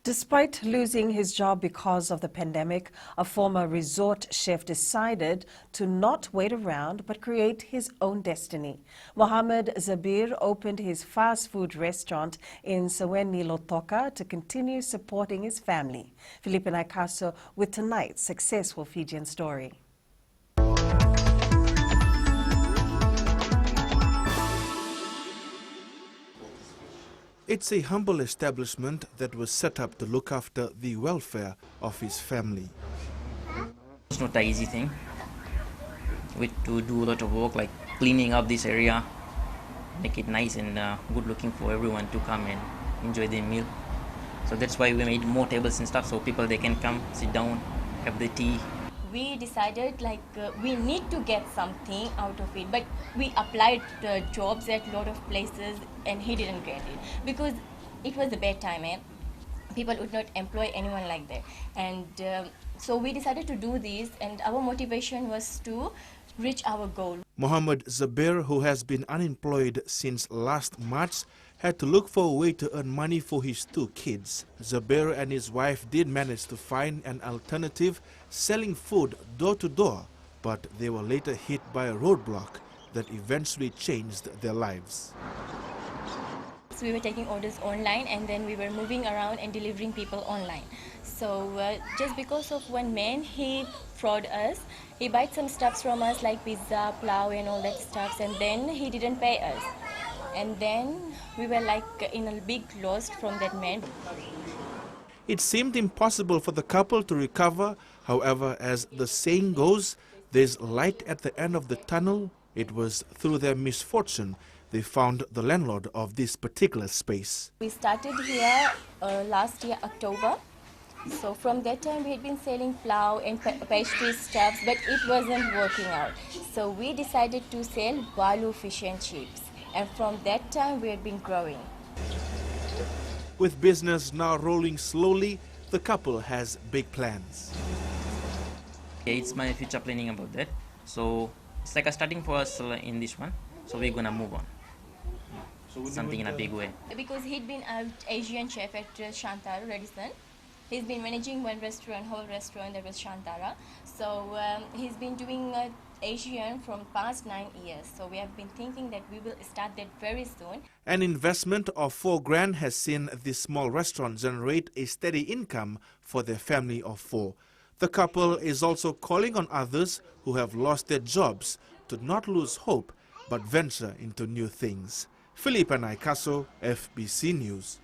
Despite losing his job because of the pandemic, a former resort chef decided to not wait around but create his own destiny. Mohammed Zabir opened his fast food restaurant in Seweni Lotoka to continue supporting his family. Felipe Naikaso with tonight's successful Fijian story. It's a humble establishment that was set up to look after the welfare of his family. It's not an easy thing. We to do a lot of work like cleaning up this area, make it nice and good looking for everyone to come and enjoy their meal. So that's why we made more tables and stuff so people they can come, sit down, have the tea. We decided we need to get something out of it, but we applied jobs at a lot of places and he didn't get it because it was a bad time and people would not employ anyone like that. And so we decided to do this, and our motivation was to reach our goal. Mohammed Zabir, who has been unemployed since last March, had to look for a way to earn money for his two kids. Zabir and his wife did manage to find an alternative, selling food door to door, but they were later hit by a roadblock that eventually changed their lives. So we were taking orders online and then we were moving around and delivering people online. So just because of one man, he fraud us. He bought some stuffs from us like pizza, plow and all that stuff, and then he didn't pay us. And then we were like in a big loss from that man. It seemed impossible for the couple to recover. However, as the saying goes, there's light at the end of the tunnel. It was through their misfortune they found the landlord of this particular space. We started here last year, October. So from that time we had been selling plow and pastry stuffs, but it wasn't working out. So we decided to sell balu fish and chips. And from that time we had been growing. With business now rolling slowly, the couple has big plans. Yeah, it's my future planning about that. So it's like a starting for us in this one. So we're gonna move on. Something in a big way. Because he'd been an Asian chef at Shantara, Radisson. He's been managing one restaurant, whole restaurant, that was Shantara. So he's been doing Asian from past 9 years. So we have been thinking that we will start that very soon. An investment of $4,000 has seen this small restaurant generate a steady income for their family of 4. The couple is also calling on others who have lost their jobs to not lose hope but venture into new things. Felipe Naikaso, FBC News.